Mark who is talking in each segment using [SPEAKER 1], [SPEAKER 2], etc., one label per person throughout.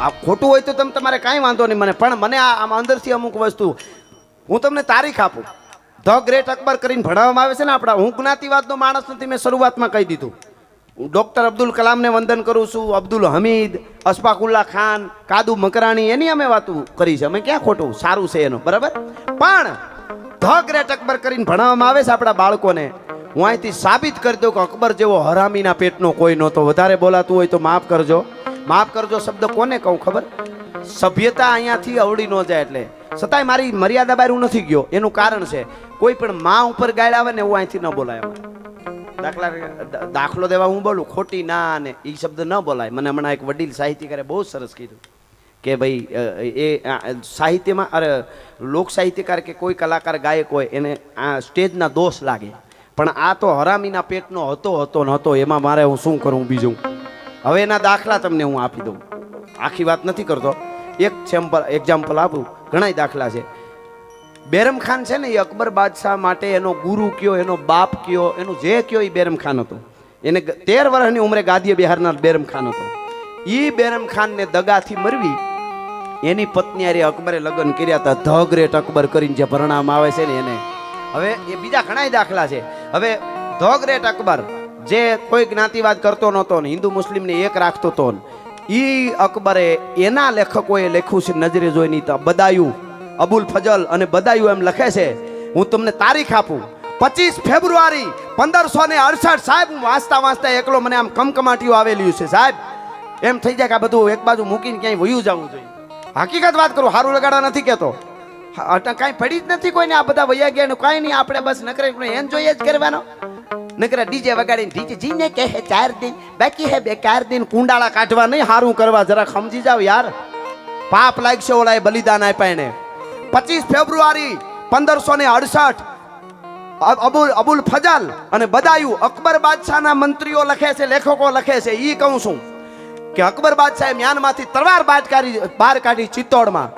[SPEAKER 1] આ ખોટું હોય તો તમે તમારે કાંઈ વાંધો નહીં મને, પણ મને આમ અંદરથી અમુક વસ્તુ હું તમને તારીખ આપું. ધ ગ્રેટ અકબર કરીને ભણાવવામાં આવે છે ને આપણા. હું જ્ઞાતિવાદનો માણસ નથી, મેં શરૂઆતમાં કહી દીધું. હું ડૉક્ટર અબ્દુલ કલામને વંદન કરું છું, અબ્દુલ હમીદ, અશફાકુલ્લા ખાન, કાદુ મકરાણી, એની અમે વાતો કરી છે. અમે ક્યાં ખોટું, સારું છે એનું, બરાબર. પણ ધ ગ્રેટ અકબર કરીને ભણાવવામાં આવે છે આપણા બાળકોને. હું અહીંથી સાબિત કરી દઉં કે અકબર જેવો હરામીના પેટનો કોઈ નહોતો. વધારે બોલાતું હોય તો માફ કરજો. માફ કરજો શબ્દ કોને કહું ખબર? સભ્યતા અહીંયાથી અવળી ન જાય એટલે. છતાંય મારી મર્યાદા બહાર હું નથી ગયો. એનું કારણ છે કોઈ પણ માં ઉપર ગાળ આવે ને એવું અહીંથી ન બોલાય. દાખલો દેવા હું બોલું, ખોટી ના ને એ શબ્દ ન બોલાય. મને હમણાં એક વડીલ સાહિત્યકારે બહુ સરસ કીધું કે ભાઈ એ સાહિત્યમાં, અરે લોક સાહિત્યકાર કે કોઈ કલાકાર ગાયક હોય એને આ સ્ટેજના દોષ લાગે, પણ આ તો હરામીના પેટનો હતો એમાં મારે હું શું કરું બીજું. હવે એના દાખલા તમને હું આપી દઉં. આખી વાત નથી કરતો, એક એક્ઝામ્પલ આપું. ઘણા દાખલા છે. બેરમ ખાન છે ને એ અકબર બાદશાહ માટે એનો ગુરુ કયો, એનો બાપ કયો, એનું જે કયો એ બેરમ ખાન હતો. એને 13 વર્ષની ઉંમરે ગાદીએ બિહારનાર બેરમ ખાન હતો. એ બેરમ ખાનને દગાથી મરવી એની પત્ની હારે અકબરે લગ્ન કર્યા હતા. ધ ગ્રેટ અકબર કરીને જે પરિણામ આવે છે ને એને. હવે એ બીજા ઘણા દાખલા છે. હવે ધ ગ્રેટ અકબર જે કોઈ જ્ઞાતિવાદ કરતો નહોતો ને હિન્દુ મુસ્લિમને એક રાખતો હતો, ઈ અકબરે એના લેખકોએ લખ્યું છે નજરે જોઈને. બદાયું, અબુલ ફજલ અને બદાયું એમ લખે છે. હું તમને તારીખ આપું, 25 ફેબ્રુઆરી 1568. સાહેબ હું વાંચતા એકલો મને આમ કમકમાટીઓ આવેલી છે સાહેબ. એમ થઈ જાય કે આ બધું એક બાજુ મૂકીને ક્યાંય વયું જવું જોઈએ. હકીકત વાત કરું, સારું લગાડવા નથી કહેતો. કાંઈ પડી જ નથી કોઈને. આ બધા વૈયા ગયા કાંઈ નહીં. આપણે બસ નકરે એન્જોય જ કરવાનો. નકરા ડીજે વગાડીને ડીજે જીને કહે 4 દિન બાકી હે 4 દિન કુંડાળા કાઢવા નહીં, હારું કરવા. જરા સમજી જાવ યાર, પાપ લાગશે. ઓલાએ બલિદાન આપ્યા એને. 25 ફેબ્રુઆરી 1568 અબુલ ફજલ અને બદાયું અકબર બાદશાહના મંત્રીઓ લખે છે, લેખકો લખે છે. ઈ કહું છું કે અકબર બાદશાહે મ્યાનમાંથી તલવાર બહાર કાઢી ચિત્તોડમાં,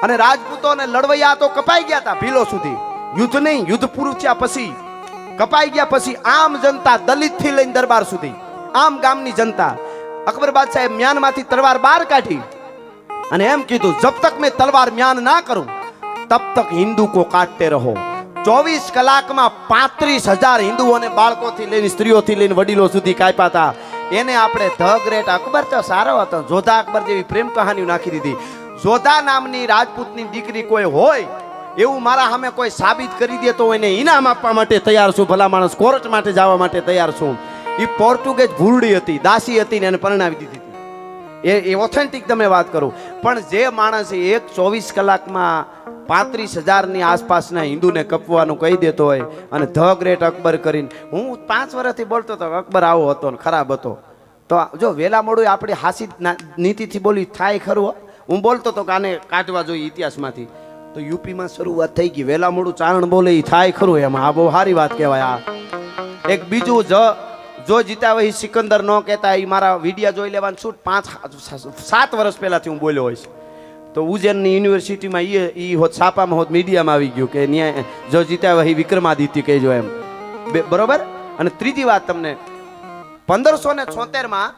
[SPEAKER 1] અને રાજપૂતોને લડવૈયા તો કપાઈ ગયા હતા ભીલો સુધી. યુદ્ધ નહીં, યુદ્ધ પૂરું થયા પછી કપાઈ ગયા. પછી આમ જનતા, દલિત થી લઈને દરબાર સુધી આમ ગામની જનતા, અકબર બાદશાહે મ્યાનમાંથી તલવાર બહાર કાઢી અને એમ કીધું, જબ તક મેં તલવાર म्यान ના કરું તબ તક હિન્દુ કો કાટતે રહો. 24 કલાકમાં 35,000 હિન્દુઓને બાળકોથી લઈને સ્ત્રીઓથી લઈને વડીલો સુધી કાપ્યા હતા. એને આપણે ધ ગ્રેટ અકબર તો સારો હતો. જોધા અકબર જેવી પ્રેમ કહાનીઓ નાખી દીધી. જોધા નામની રાજપૂતની દીકરી કોઈ હોય એવું મારા સામે કોઈ સાબિત કરી દે તો એને ઇનામ આપવા માટે તૈયાર છું. ભલા માણસ કોર્ટ માટે જવા માટે તૈયાર છું. એ પોર્ટુગેજ ભૂરડી હતી, દાસી હતી ને એને પરણાવી દીધી હતી. એ ઓથેન્ટિક તમે વાત કરો. પણ જે માણસ 24 કલાકમાં 35,000ની આસપાસના હિન્દુને કપવાનું કહી દેતો હોય અને ધ ગ્રેટ અકબર કરીને, હું 5 વર્ષથી બોલતો હતો અકબર આવો હતો ને ખરાબ હતો. તો જો વેલા મોડું આપણી હાસી નીતિથી બોલી થાય ખરું. હું બોલતો હતો કે આને કાઢવા જોઈએ ઇતિહાસમાંથી, તો યુપીમાં શરૂઆત થઈ ગઈ. વેલા મોડું ચારણ બોલે એ થાય ખરું. એમાં આ બહુ સારી વાત કહેવાય. આ એક બીજું જો જીતા વહી સિકંદર ન કહેતા, એ મારા વિડીયા જોઈ લેવાનું છૂટ 5-7 વર્ષ પહેલાથી હું બોલ્યો હોઈશ. તો ઉજ્જૈનની યુનિવર્સિટીમાં એ હોત છાપામાં હોત મીડિયામાં આવી ગયું કે ન્યાય જો જીતા વહી વિક્રમાદિત્ય કહેજો એમ. બરોબર. અને ત્રીજી વાત તમને, 1576માં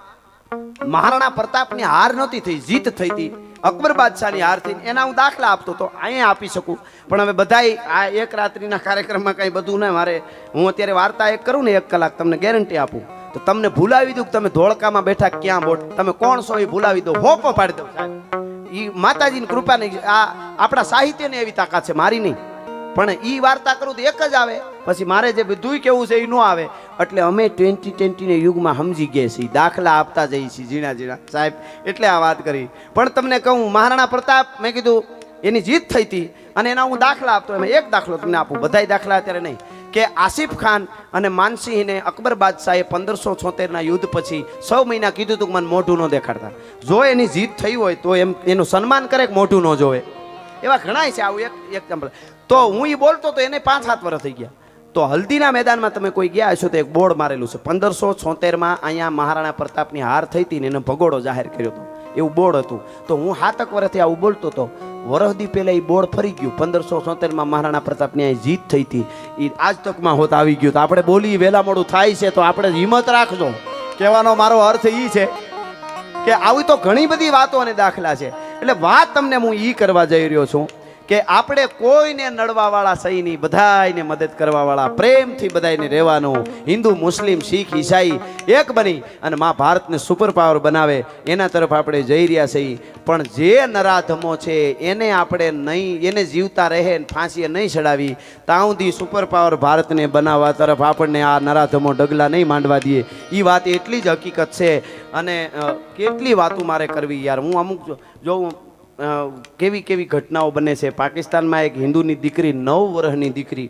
[SPEAKER 1] મહારાણા પ્રતાપની હાર નહોતી થઈ, જીત થઈ હતી. અકબર બાદશાહની હાર થઈ. એના હું દાખલા આપતો તો અહીંયા આપી શકું, પણ હવે બધાય આ એક રાત્રિના કાર્યક્રમમાં કંઈ બધું ના મારે. હું અત્યારે વાર્તા એક કરું ને 1 કલાક, તમને ગેરંટી આપું તો તમને ભૂલાવી દઉં કે તમે ધોળકામાં બેઠા ક્યાં બોટ, તમે કોણ છો એ ભૂલાવી દો, હોપો પાડી દઉં સાહેબ. એ માતાજીની કૃપા નહીં. આ આપણા સાહિત્યની એવી તાકાત છે, મારી નહીં. પણ એ વાર્તા કરું તો એક જ આવે, પછી મારે જે બધું કેવું છે એ ન આવે. એટલે અમે 2020 યુગમાં સમજી ગયા છીએ, દાખલા આપતા જઈએ છીએ ઝીણા ઝીણા સાહેબ. એટલે આ વાત કરી. પણ તમને કહું, મહારાણા પ્રતાપ મેં કીધું એની જીત થઈ હતી અને એના હું દાખલા આપતો. એમાં એક દાખલો તમને આપું, બધાય દાખલા અત્યારે નહીં, કે આસિફ ખાન અને માનસિંહને અકબર બાદશાહે 1576ના યુદ્ધ પછી 6 મહિના કીધું હતું કે મને મોઢું ન દેખાડતા. જો એની જીત થઈ હોય તો એનું સન્માન કરે કે મોઢું ન જોવે. એવા ઘણા છે. આવું એક એક્ઝામ્પલ. તો હું એ બોલતો તો એને 5-7 વર્ષ થઈ ગયા. તો હલ્દીના મેદાનમાં તમે કોઈ ગયા હશો તો એક બોર્ડ મારેલું છે. 1576માં અહીંયા મહારાણા પ્રતાપની હાર થઈ હતી ને એને ભગોડો જાહેર કર્યો હતો, એવું બોર્ડ હતું. તો હું 7 વર્ષથી આવું બોલતો હતો. વરસદી પહેલા એ બોર્ડ ફરી ગયું. 1576માં મહારાણા પ્રતાપની અહીં જીત થઈ હતી, એ આજ તકમાં હોત આવી ગયું. તો આપણે બોલી વેલા મોડું થાય છે તો આપણે હિંમત રાખજો. કહેવાનો મારો અર્થ એ છે કે આવી તો ઘણી બધી વાતો અને દાખલા છે. એટલે વાત તમને હું ઈ કરવા જઈ રહ્યો છું કે આપણે કોઈને નડવાવાળા સહી નહીં, બધાને મદદ કરવાવાળા, પ્રેમથી બધાને રહેવાનું. હિન્દુ, મુસ્લિમ, શીખ, ઈસાઈ એક બની અને મા ભારતને સુપર પાવર બનાવે એના તરફ આપણે જઈ રહ્યા છીએ. પણ જે નરાધમો છે એને આપણે નહીં, એને જીવતા રહે ને ફાંસીએ નહીં ચડાવી ત્યાં સુધી સુપર પાવર ભારતને બનાવવા તરફ આપણને આ નરાધમો ડગલા નહીં માંડવા દઈએ. એ વાત એટલી જ હકીકત છે. અને કેટલી વાતો મારે કરવી યાર. હું અમુક જોઉં કેવી કેવી ઘટનાઓ બને છે. પાકિસ્તાનમાં એક હિન્દુની દીકરી 9 વર્ષની દીકરી,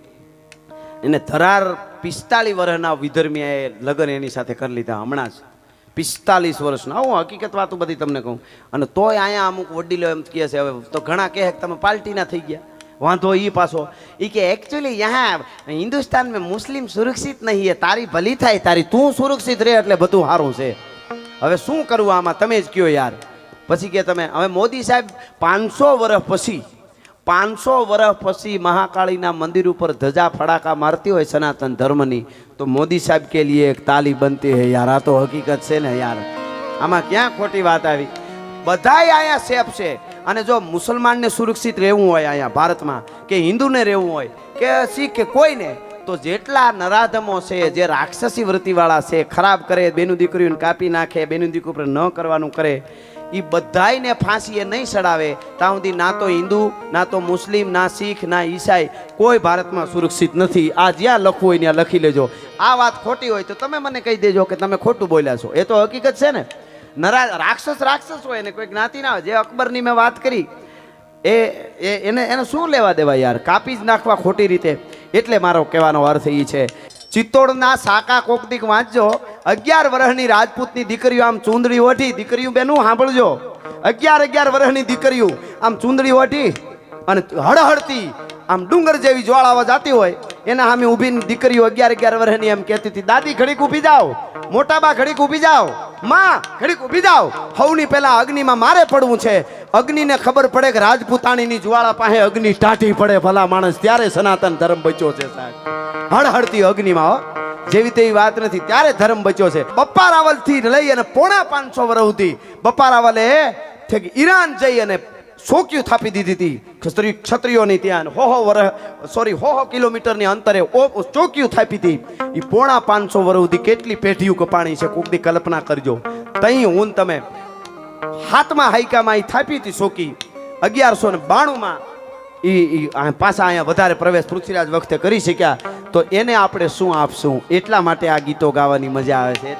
[SPEAKER 1] એને ધરાર 45 વર્ષના વિધર્મીએ લગ્ન એની સાથે કરી લીધા હમણાં જ. 45 વર્ષના. હું હકીકત વાતો બધી તમને કહું. અને તોય અહીંયા અમુક વડીલો એમ કહે છે, હવે તો ઘણા કહે કે તમે પાર્ટીના થઈ ગયા. વાંધો એ પાછો એ કે એકચ્યુઅલી યહાં હિન્દુસ્તાન મેં મુસ્લિમ સુરક્ષિત નહીં હે, તારી ભલી થાય, તારી તું સુરક્ષિત રહે એટલે બધું સારું છે. હવે શું કરવું આમાં તમે જ કયો યાર. પછી કે તમે હવે મોદી સાહેબ 500 વર્ષ પછી મહાકાળીના મંદિર ઉપર ધજા ફડાકા મારતી હોય સનાતન ધર્મની, તો મોદી સાહેબ કે લીએ એક તાલી બનતી હે યાર. આ તો હકીકત છે ને યાર. આમાં ક્યાં ખોટી વાત આવી? બધાય અહીંયા સેફ છે. અને જો મુસલમાનને સુરક્ષિત રહેવું હોય અહીંયા ભારતમાં, કે હિન્દુને રહેવું હોય કે શીખ કે કોઈને, તો જેટલા નરાધમો છે, જે રાક્ષસી વૃત્તિવાળા છે, ખરાબ કરે, બેનું દીકરીઓને કાપી નાખે, બેનું દીકરી ઉપર ન કરવાનું કરે, એ બધાયને ફાંસીએ નહીં ચડાવે ત્યાં સુધી ના તો હિન્દુ, ના તો મુસ્લિમ, ના શીખ, ના ઈસાઈ કોઈ ભારતમાં સુરક્ષિત નથી. આ જ્યાં લખવું હોય ત્યાં લખી લેજો. આ વાત ખોટી હોય તો તમે મને કહી દેજો કે તમે ખોટું બોલ્યા છો. એ તો હકીકત છે ને. રાક્ષસ હોય ને કોઈ જ્ઞાતિ ના હોય. જે અકબરની મેં વાત કરી એને શું લેવા દેવા યાર? કાપી જ નાખવા ખોટી રીતે. એટલે મારો કહેવાનો અર્થ એ છે. ચિત્તોડના સાકા કોકદીક વાંચજો. 11 વર્ષની રાજપૂતની દીકરીઓ આમ ચૂંદડી ઓઢી, દીકરીઓ બેનું સાંભળજો, 11 વર્ષની દીકરીઓ આમ ચૂંદડી ઓઢી અને હળહળતી આમ ડુંગર જેવી જ્વાળાવા જાતી હોય એના સામે ઊભી દીકરીઓ 11 વર્ષની એમ કહેતી હતી, દાદી ઘડીક ઊભી જાઓ, મોટાબા ઘડીક ઊભી જાઓ, માં ઘડીક ઊભી જાઓ. હવની પહેલા અગ્નિમાં મારે પડવું છે. અગ્નિને ખબર પડે કે રાજપૂતાણીની જ્વાળા પાસે અગ્નિ ટાઢી પડે ભલા માણસ, ત્યારે સનાતન ધર્મ બચ્યો છે સાહેબ. હળહળતી અગ્નિમાં જેવી તેવી વાત નથી, ત્યારે ધર્મ બચ્યો છે. બપ્પા રાવલ થી લઈ અને 550 વર્ષ સુધી બપ્પા રાવલે ઈરાન જઈ અને સોક્યું થાપી દીધી હતી ક્ષત્રિયોની. ત્યાં હો કિલોમીટરની અંતરે ચોક્યું થાપી હતી. એ 550 વર્ષ સુધી કેટલી પેઢીઓ કપાણી છે કોકની કલ્પના કરજો. તઈ હું તમે 7મા હાઈકામાં એ થાપી હતી સોકી. 1192માં પાછા અહીંયા વધારે પ્રવેશ પૃથ્વીરાજ વખતે કરી શક્યા. તો એને આપણે શું આપશું? એટલા માટે આ ગીતો ગાવાની મજા આવે છે.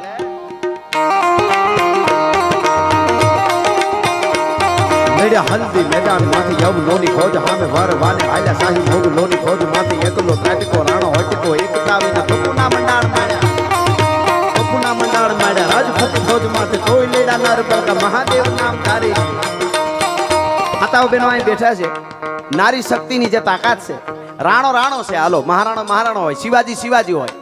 [SPEAKER 1] એટલે હલ્દી મેદાન માંથી યવ લોની ખોજ હામે વર વાને આયા સાહી ભોગ લોની ખોજ માંથી એકલો ત્રાટકો રાણો હટકો એક કાવીના ટોકુના મંડાળ માડ્યા રાજપૂત ખોજ માંથી કોઈ લેડા નર બળકા મહાદેવ નામ તારી. માતાઓ બહેનો અહીં બેઠા છે. નારી શક્તિની જે તાકાત છે, રાણો છે. હાલો, મહારાણો હોય, શિવાજી હોય,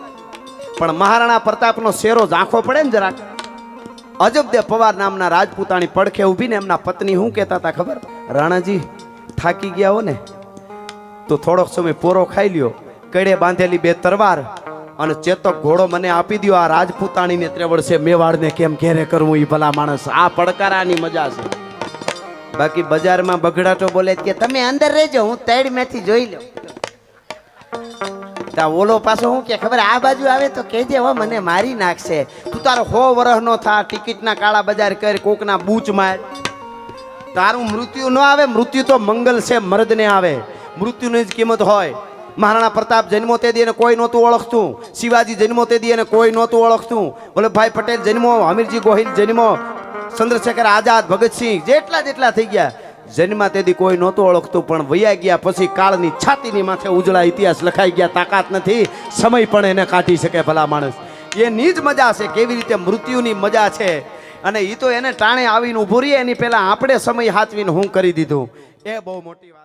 [SPEAKER 1] પણ મહારાણા પ્રતાપનો શેરો ઝાંખો પડે ને જરાક. અજબદેવ પવાર નામના રાજપૂતાણી પડખે ઊભીને એમના પત્ની શું કહેતા હતા ખબર? રાણાજી થાકી ગયા હો ને તો થોડોક સમય પોરો ખાઈ લ્યો, કડે બાંધેલી 2 તરવાર અને ચેતક ઘોડો મને આપી દો. આ રાજપૂતાણીને ત્રેવડ છે, મેવાડને કેમ ઘેરે કરવું એ ભલા માણસ. આ પડકારાની મજા છે. બાકી બજારમાં બગડાટો બોલે કે તમે અંદર રહેજો, હું 3 મેથી જોઈ લઉં. ત્યાં ઓલો પાછો શું કે ખબર? આ બાજુ આવે તો કહેજે હો, મને મારી નાખશે. તું તારો 100 વર્ષ નો થા, ટિકિટના કાળા બજાર કર, કોકના બૂચ માર, તારું મૃત્યુ ન આવે. મૃત્યુ તો મંગલ છે, મર્દને આવે. મૃત્યુની જ કિંમત હોય. મહારાણા પ્રતાપ જન્મો તે દી એને કોઈ નહોતું ઓળખતું. શિવાજી જન્મો તે દી એને કોઈ નહોતું ઓળખતું. વલ્લભભાઈ પટેલ જન્મો, હમીરજી ગોહિલ જન્મો, ચંદ્રશેખર આઝાદ, ભગતસિંહ, જેટલા થઈ ગયા જન્મા તેથી કોઈ નહોતું ઓળખતું. પણ વૈયા ગયા પછી કાળની છાતીની માથે ઉજળા ઇતિહાસ લખાઈ ગયા. તાકાત નથી, સમય પણ એને કાઢી શકે ભલા માણસ. એની જ મજા છે, કેવી રીતે મૃત્યુની મજા છે. અને એ તો એને ટાણે આવીને ઊભું રહીએ એની પહેલા આપણે સમય હાથવીને હું કરી દીધું. એ બહુ મોટી વાત.